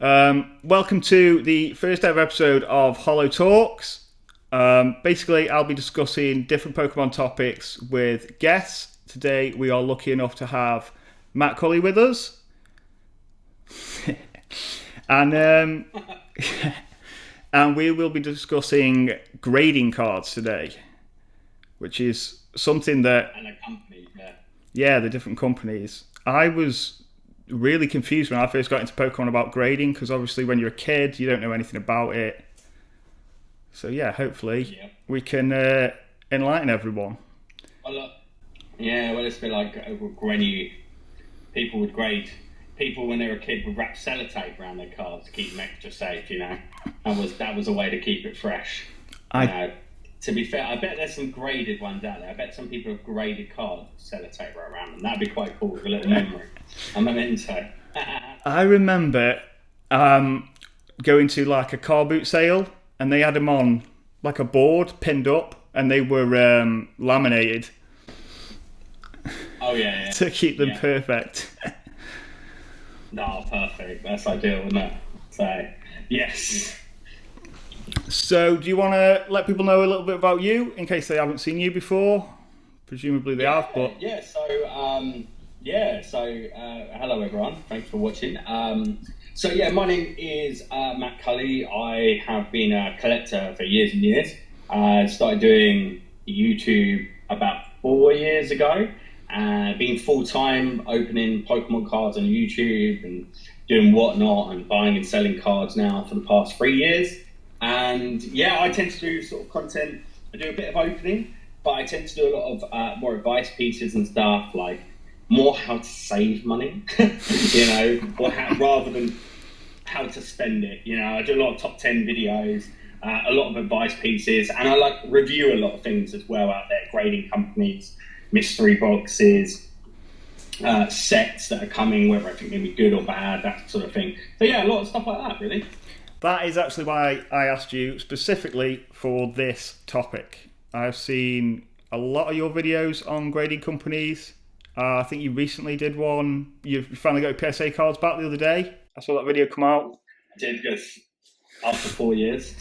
Welcome to the first ever episode of HoloTalks. Basically, I'll be discussing different Pokemon topics with guests. Today, we are lucky enough to have MattCulli with us. and and we will be discussing grading cards today, which is something that... And a company, yeah. Yeah, the different companies. I was really confused when I first got into Pokemon about grading, because obviously when you're a kid, you don't know anything about it. So yeah, hopefully we can enlighten everyone. Well, look, it's a bit like when people would grade. People when they were a kid would wrap sellotape around their cards to keep them extra safe. That was a way to keep it fresh. To be fair, I bet there's some graded ones out there. I bet some people have graded cards with sellotape right around them. That'd be quite cool with a little memory. A memento. I remember going to like a car boot sale, and they had them on like a board pinned up, and they were laminated. Oh yeah. To keep them perfect. No, perfect. That's ideal, isn't it? So, yes. So, do you want to let people know a little bit about you, in case they haven't seen you before? Presumably they have, but... Hello everyone. Thanks for watching. My name is MattCulli. I have been a collector for years and years. I started doing YouTube about 4 years ago. Being full-time, opening Pokemon cards on YouTube and doing whatnot and buying and selling cards now for the past 3 years. And I tend to do sort of content. I do a bit of opening, but I tend to do a lot of more advice pieces and stuff, like more how to save money, rather than how to spend it. I do a lot of top 10 videos, a lot of advice pieces, and I like review a lot of things as well out there, grading companies, mystery boxes, sets that are coming, whether I think they're going to be good or bad, that sort of thing. So a lot of stuff like that, really. That is actually why I asked you specifically for this topic. I've seen a lot of your videos on grading companies. I think you recently did one. You finally got your PSA cards back the other day. I saw that video come out. I did, because after 4 years.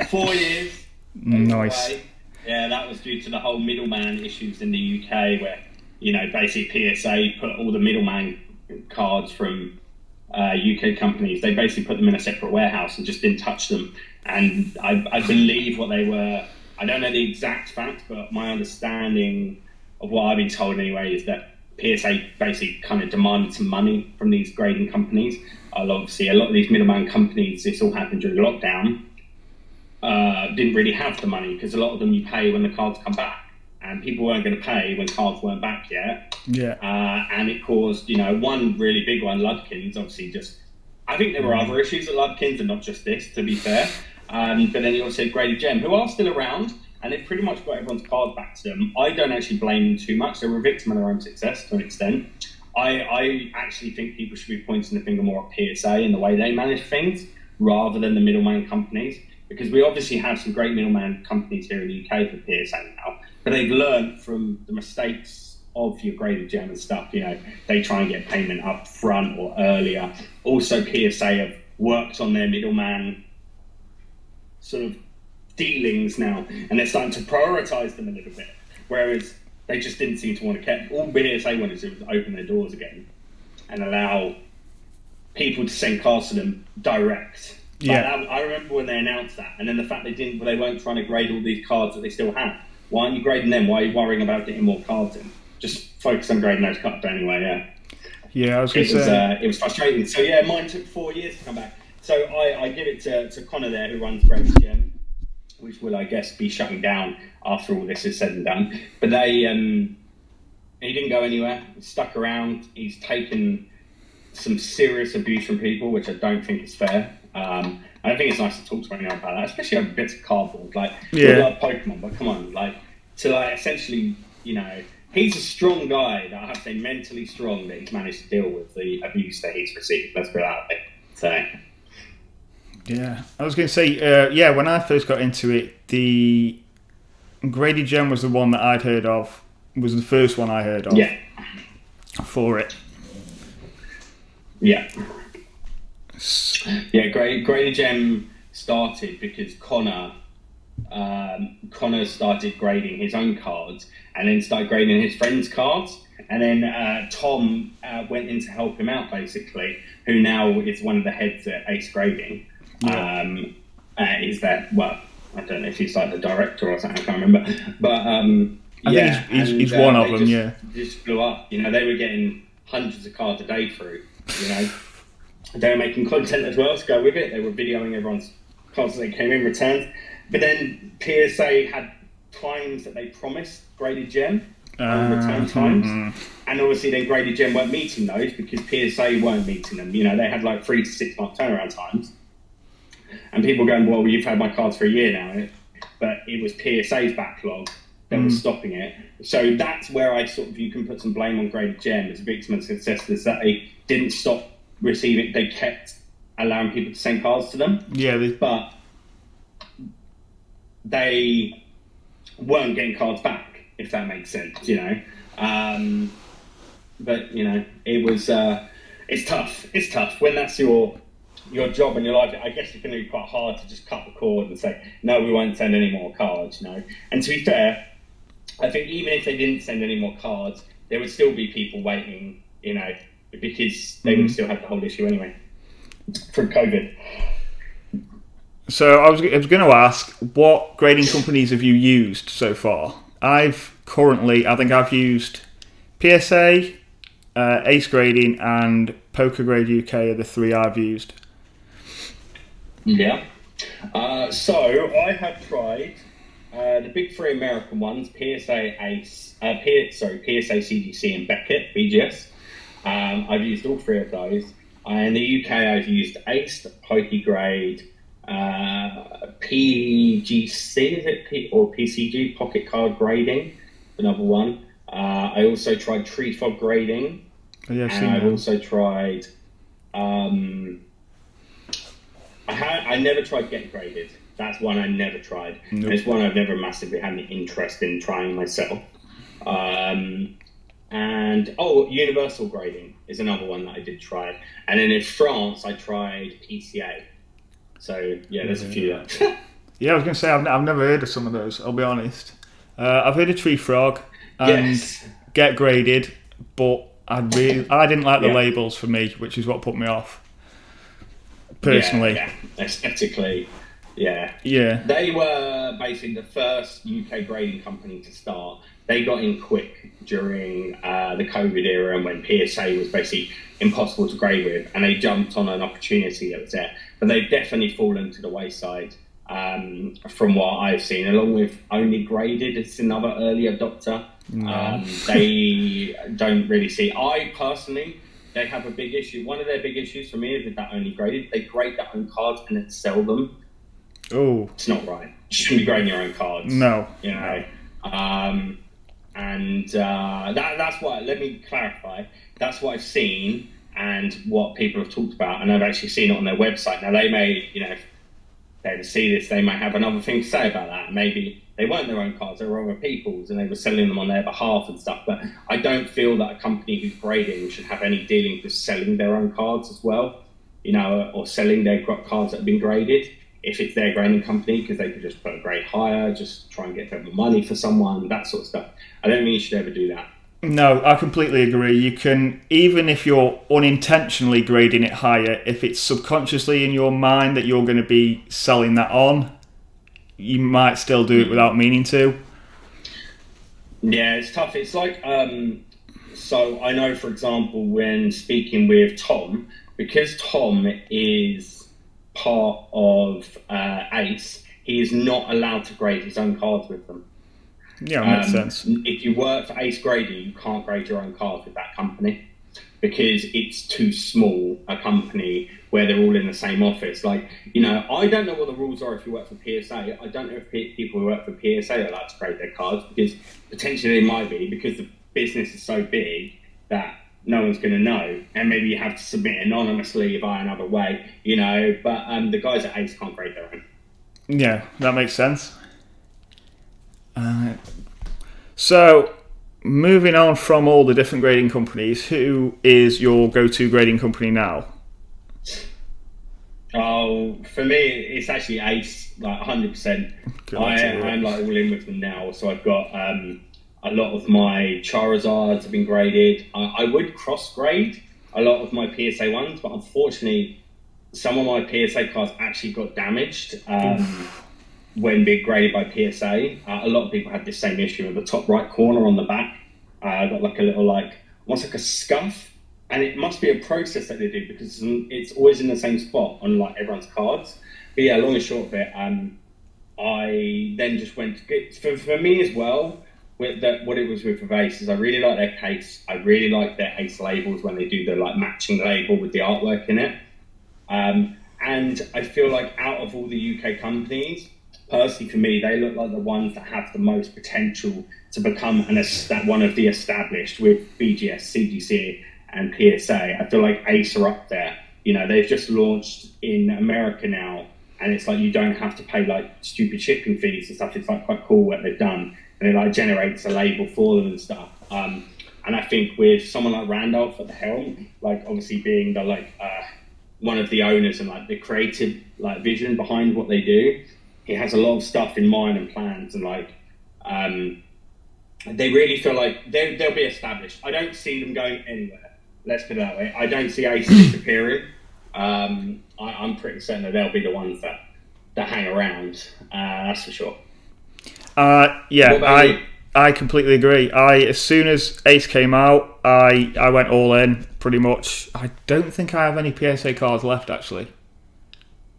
4 years. Nice. Away. Yeah, that was due to the whole middleman issues in the UK, where, basically PSA put all the middleman cards from UK companies, they basically put them in a separate warehouse and just didn't touch them. And I believe what they were, I don't know the exact fact, but my understanding of what I've been told anyway is that PSA basically kind of demanded some money from these grading companies. Obviously, a lot of these middleman companies, this all happened during lockdown, didn't really have the money, because a lot of them you pay when the cards come back. And people weren't going to pay when cards weren't back yet. Yeah. And it caused, one really big one, Ludkins, obviously I think there were other issues at Ludkins and not just this, to be fair. But then you also had Graded Gem, who are still around, and they've pretty much got everyone's cards back to them. I don't actually blame them too much. They were a victim of their own success to an extent. I actually think people should be pointing the finger more at PSA and the way they manage things, rather than the middleman companies. Because we obviously have some great middleman companies here in the UK for PSA now. But they've learned from the mistakes of your Graded Gem and stuff. They try and get payment up front or earlier. Also, PSA have worked on their middleman sort of dealings now, and they're starting to prioritise them a little bit. Whereas they just didn't seem to want to all PSA wanted to do was open their doors again and allow people to send cards to them direct. Yeah. I remember when they announced that, and then the fact they weren't trying to grade all these cards that they still have. Why aren't you grading them? Why are you worrying about getting more cards in? Just focus on grading those cards anyway, Yeah, I was going to say... it was frustrating. So, mine took 4 years to come back. So, I give it to Connor there, who runs Graded Gem, which will, I guess, be shutting down after all this is said and done. But he didn't go anywhere. He stuck around. He's taken some serious abuse from people, which I don't think is fair. I don't think it's nice to talk to anyone about that, especially over bits of cardboard. We love Pokemon, but come on, essentially, he's a strong guy that I have to say mentally strong that he's managed to deal with the abuse that he's received. Let's put it that way. So, yeah, I was going to say, when I first got into it, the Graded Gem was the one that I'd heard of. Was the first one I heard of. Yeah. For it. Yeah. Yeah, Graded Gem started because Connor started grading his own cards and then started grading his friends' cards. And then Tom went in to help him out, basically, who now is one of the heads at Ace Grading. Yeah. Is that, well, I don't know if he's like the director or something, I can't remember. But I think he's one of them, yeah. Just blew up. You know, they were getting hundreds of cards a day through, you know. They were making content as well to go with it. They were videoing everyone's cards as they came in, returns. But then PSA had times that they promised Graded Gem on return times. And obviously then Graded Gem weren't meeting those because PSA weren't meeting them. You know, they had like 3 to 6 month turnaround times. And people going, well, you've had my cards for a year now. But it was PSA's backlog that was stopping it. So that's where I sort of, you can put some blame on Graded Gem as a victim of success, is that they didn't stop receiving, they kept allowing people to send cards to them. Yeah. But they weren't getting cards back, if that makes sense, you know. But, you know, it was, it's tough. It's tough when that's your job and your life. I guess it can be quite hard to just cut the cord and say, no, we won't send any more cards, you know. And to be fair, I think even if they didn't send any more cards, there would still be people waiting, you know, because they would still have the whole issue anyway from COVID. So I was going to ask, what grading companies have you used so far? I think I've used PSA, Ace Grading, and Poker Grade UK are the 3 I've used. Yeah. So I have tried the big 3 American ones: PSA, Ace, PSA, CGC, and Beckett BGS. I've used all 3 of those. In the UK, I've used Ace, Poker Grade, PGC, is it or PCG, Pocket Card Grading, another one. I also tried Tree Fog Grading. Oh, yeah, and I've also tried. I never tried Get Graded. That's one I never tried. Nope. And it's one I've never massively had any interest in trying myself. And Universal Grading is another one that I did try. And then in France, I tried PCA. So yeah, there's a few there. Yeah, I was going to say I've never heard of some of those. I'll be honest. I've heard of Tree Frog and Get Graded, but I didn't like the labels for me, which is what put me off. Personally, yeah. Aesthetically, yeah. They were basically the first UK grading company to start. They got in quick during the COVID era and when PSA was basically impossible to grade with, and they jumped on an opportunity that was there. But they've definitely fallen to the wayside from what I've seen, along with Only Graded. It's another early adopter. They don't really see. I personally, they have a big issue. One of their big issues for me is with that Only Graded. They grade their own cards and then sell them. Oh, it's not right. You shouldn't be grading your own cards. No, you know. That's what. Let me clarify. That's what I've seen and what people have talked about, and I've actually seen it on their website. Now they may, you know, if they ever see this, they might have another thing to say about that. Maybe they weren't their own cards; they were other people's, and they were selling them on their behalf and stuff. But I don't feel that a company who's grading should have any dealings with selling their own cards as well, you know, or selling their cards that have been graded. If it's their grading company, because they could just put a grade higher, just try and get a bit more money for someone, that sort of stuff. I don't think you should ever do that. No, I completely agree. You can, even if you're unintentionally grading it higher, if it's subconsciously in your mind that you're going to be selling that on, you might still do it without meaning to. Yeah, it's tough. It's like, so I know, for example, when speaking with Tom, because Tom is part of Ace, he is not allowed to grade his own cards with them. Yeah, that makes sense. If you work for Ace Grading, you can't grade your own cards with that company because it's too small a company where they're all in the same office. Like, you know, I don't know what the rules are if you work for PSA. I don't know if people who work for PSA are allowed to grade their cards, because potentially they might be, because the business is so big that no one's going to know, and maybe you have to submit anonymously via another way, you know. But the guys at Ace can't grade their own. Yeah, that makes sense. So, moving on from all the different grading companies, who is your go-to grading company now? Oh, for me, it's actually Ace, like 100%. I'm like all in with them now. So I've got a lot of my Charizards have been graded. I would cross grade a lot of my PSA ones, but unfortunately, some of my PSA cards actually got damaged when being graded by PSA. A lot of people had this same issue at the top right corner on the back. I got like a little, like, almost like a scuff. And it must be a process that they do because it's always in the same spot on like everyone's cards. But yeah, long and short of it, I then just went to get, for me as well, with that, what it was with Ace is I really like their case. I really like their Ace labels when they do the like matching label with the artwork in it. And I feel like out of all the UK companies, personally for me, they look like the ones that have the most potential to become one of the established with BGS, CGC, and PSA. I feel like Ace are up there. You know, they've just launched in America now, and it's like you don't have to pay like stupid shipping fees and stuff. It's like quite cool what they've done, and it like generates a label for them and stuff. And I think with someone like Randolph at the helm, like obviously being the like one of the owners and like the creative like vision behind what they do, he has a lot of stuff in mind and plans, and like they really feel like they'll be established. I don't see them going anywhere. Let's put it that way. I don't see Ace disappearing. I'm pretty certain that they'll be the ones that hang around. That's for sure. Yeah, I completely agree. As soon as Ace came out, I went all in pretty much. I don't think I have any PSA cards left actually.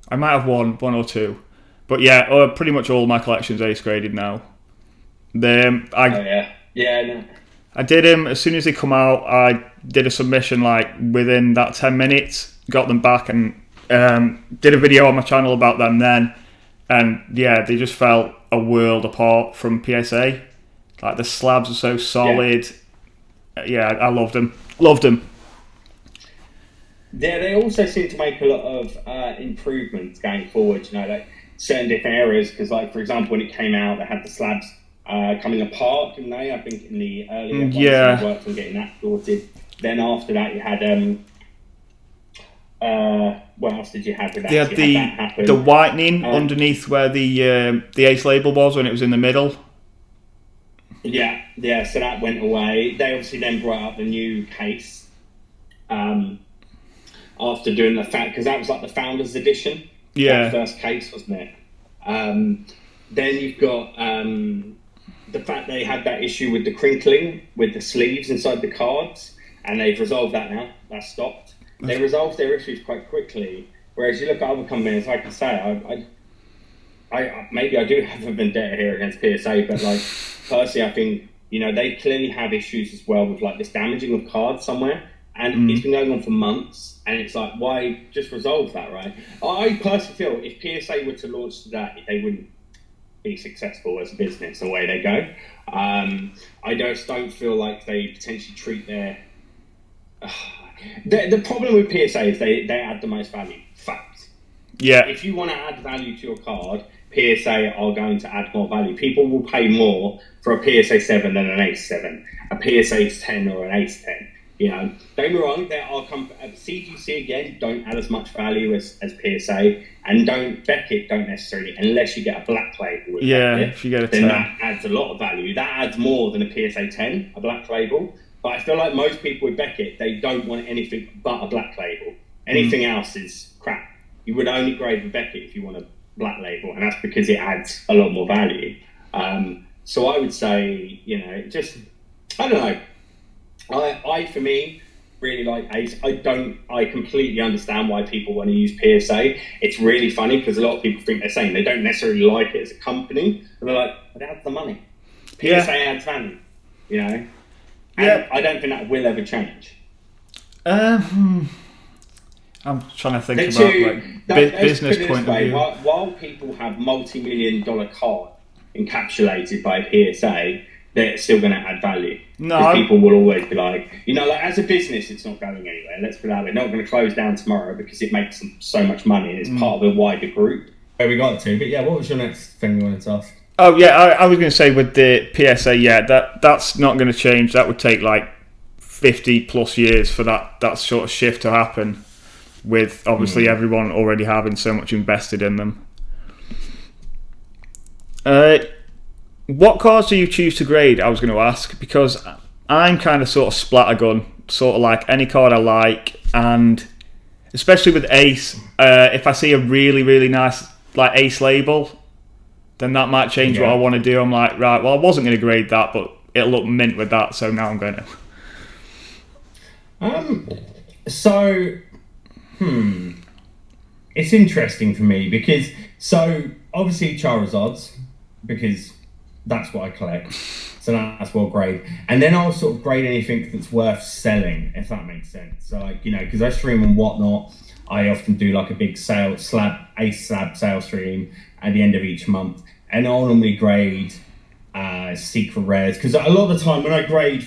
I might have one or two, but yeah, pretty much all my collection's Ace graded now. No. I did them as soon as they come out. I did a submission like within that 10 minutes, got them back, and did a video on my channel about them then. And yeah, they just felt a world apart from PSA. Like the slabs are so solid. Yeah, I loved them. Yeah, they also seem to make a lot of improvements going forward. You know, like certain different areas. Because, like for example, when it came out, they had the slabs coming apart, didn't they? I think in the earlier ones, they worked on getting that sorted. Then after that, you had what else did you have with that? They had the whitening underneath where the Ace label was when it was in the middle. Yeah. So that went away. They obviously then brought out the new case after doing the fact, because that was like the Founders Edition. Yeah, that first case, wasn't it? Then you've got the fact they had that issue with the crinkling with the sleeves inside the cards, and they've resolved that now. That's stopped. They resolved their issues quite quickly. Whereas you look at other companies, like I say, I maybe I do have a vendetta here against PSA, but like personally, I think they clearly have issues as well with like this damaging of cards somewhere, and it's been going on for months. And it's like, why just resolve that, right? I personally feel if PSA were to launch today, they wouldn't be successful as a business the way they go. I just don't feel like they potentially treat their... The problem with PSA is they add the most value. Fact. Yeah. If you want to add value to your card, PSA are going to add more value. People will pay more for a PSA 7 than an Ace 7, a PSA 10 or an Ace 10. Don't get me wrong, there are CGC again don't add as much value as PSA, and Beckett don't necessarily, unless you get a black label with Beckett, if you get a 10. Then that adds a lot of value. That adds more than a PSA 10, a black label. But I feel like most people with Beckett, they don't want anything but a black label. Anything else is crap. You would only grade with Beckett if you want a black label, and that's because it adds a lot more value. So I would say, I don't know. I for me, really like Ace. I completely understand why people want to use PSA. It's really funny because a lot of people think they're saying they don't necessarily like it as a company, and they're like, but it adds the money. PSA adds value, And I don't think that will ever change. I'm trying to think about business point of view. While people have multi-million-dollar card encapsulated by PSA, they're still going to add value. No, people will always be like, as a business, it's not going anywhere. Let's put it that way. They're not going to close down tomorrow because it makes them so much money and it's part of a wider group. Where we got to, but yeah, what was your next thing you wanted to ask? Oh yeah, I was going to say with the PSA, that's not going to change. That would take like 50 plus years for that sort of shift to happen. with obviously everyone already having so much invested in them. What cards do you choose to grade? I was going to ask, because I'm kind of sort of splattergun, sort of like any card I like, and especially with Ace, if I see a really, really nice like Ace label, then that might change what I want to do. I'm like, right, well, I wasn't going to grade that, but it'll look mint with that, so now I'm going to. It's interesting for me because, so obviously Charizards, because that's what I collect, so that's what I'll grade. And then I'll sort of grade anything that's worth selling, if that makes sense. So, like, because I stream and whatnot, I often do like a big Ace slab sale stream at the end of each month. And I'll normally grade secret rares, because a lot of the time when I grade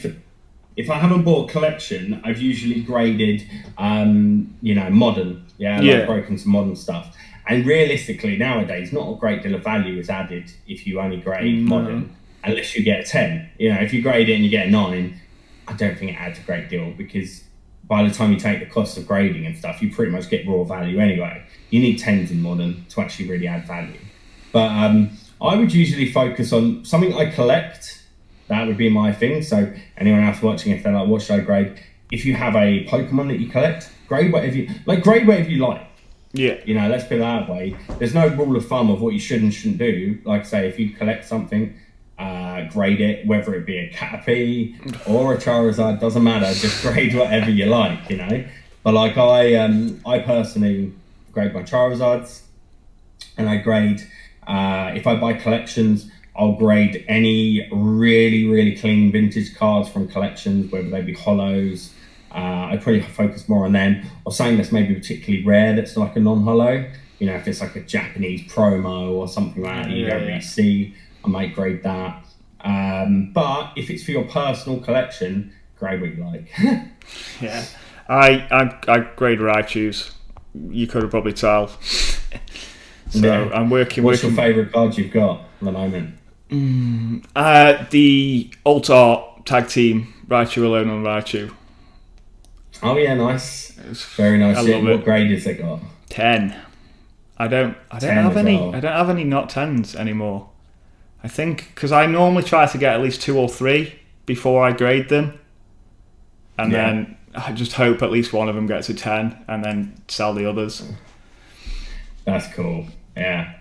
if I haven't bought a collection, I've usually graded modern, like broken some modern stuff. And realistically nowadays, not a great deal of value is added if you only grade modern, unless you get a 10. If you grade it and you get a 9, I don't think it adds a great deal, because by the time you take the cost of grading and stuff, you pretty much get raw value anyway. You need 10s in modern to actually really add value. But I would usually focus on something I collect. That would be my thing. So anyone else watching, if they're like, what should I grade? If you have a Pokemon that you collect, grade whatever you like. Yeah. Let's put it that way. There's no rule of thumb of what you should and shouldn't do. Like, say, if you collect something, grade it, whether it be a Caterpie or a Charizard, doesn't matter. Just grade whatever you like, But like I personally grade my Charizards, and I grade, if I buy collections, I'll grade any really, really clean vintage cards from collections, whether they be holos. I probably focus more on them, or something that's maybe particularly rare that's like a non-holo. If it's like a Japanese promo or something like that you don't really see, I might grade that. But if it's for your personal collection, grade what you like. Yeah, I grade Raichus. You could have probably tell. So I'm working. What's your favourite card you've got at the moment? The Alt-Art tag team, Raichu Alone on Raichu. Oh yeah, nice. Very nice. What grade has it got? 10. I don't have any. I don't have any not 10s anymore. I think because I normally try to get at least 2 or 3 before I grade them, and then I just hope at least one of them gets a 10, and then sell the others. That's cool. Yeah.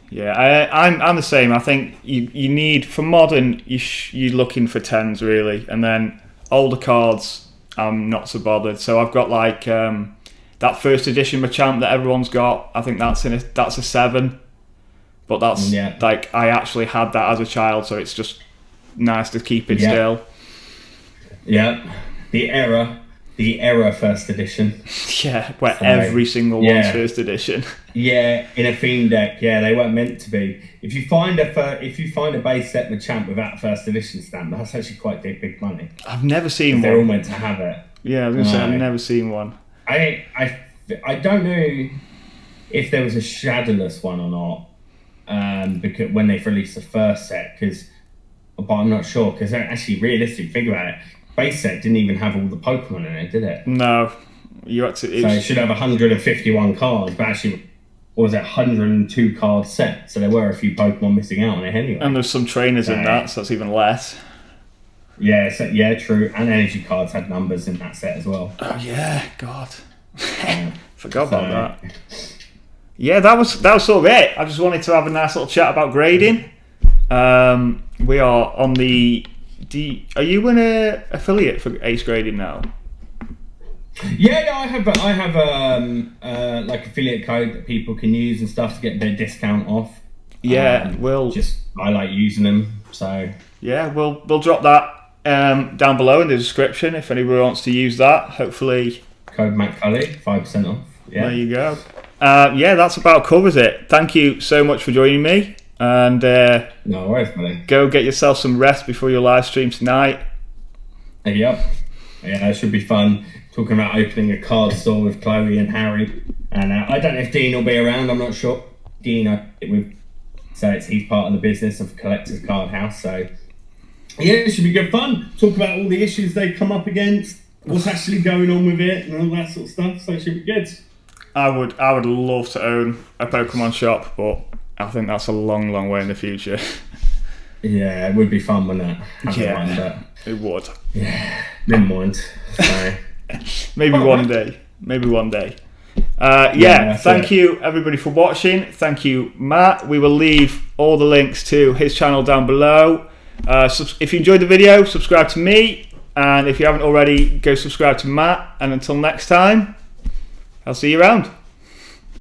Yeah, I'm the same. I think you need, for modern, you're looking for 10s really, and then older cards I'm not so bothered. So I've got like that first edition Machamp that everyone's got. I think that's a 7, but that's like I actually had that as a child, so it's just nice to keep it still. Yeah, the era first edition. Yeah, where every single one's first edition. Yeah, in a theme deck. Yeah, they weren't meant to be. If you find a base set Machamp without a first edition stamp, that's actually quite big money. I've never seen one. They're all meant to have it. Yeah, I was going to say I've never seen one. I don't know if there was a shadowless one or not, because when they've released the first set, but I'm not sure, because actually, realistically, think about it. Base set didn't even have all the Pokemon in it, did it? No, you had to. So it should have 151 cards, but actually, what was it, 102 card set? So there were a few Pokemon missing out on it anyway. And there's some trainers in that, so that's even less. Yeah, true. And energy cards had numbers in that set as well. Oh yeah, God, forgot about that. Yeah, that was sort of it. I just wanted to have a nice little chat about grading. We are on the. Are you an affiliate for Ace Grading now? Yeah, I have like affiliate code that people can use and stuff to get their discount off. Yeah, I like using them, so yeah, we'll drop that down below in the description if anyone wants to use that. Hopefully, code MattCulli, 5% off. Yeah, there you go. Yeah, that's about covers it. Thank you so much for joining me. And no worries, buddy. Go get yourself some rest before your live stream tonight. Yep. Yeah, it should be fun. Talking about opening a card store with Chloe and Harry. And I don't know if Dean will be around. I'm not sure. Dean, he's part of the business of Collector's Card House. So yeah, it should be good fun. Talk about all the issues they come up against. what's actually going on with it and all that sort of stuff. So it should be good. I would love to own a Pokemon shop, but I think that's a long, long way in the future. Yeah, it would be fun, wouldn't it? Yeah, it would. Yeah, never mind. So. Maybe one day. Maybe one day. Thank you everybody for watching. Thank you, Matt. We will leave all the links to his channel down below. If you enjoyed the video, subscribe to me, and if you haven't already, go subscribe to Matt. And until next time, I'll see you around.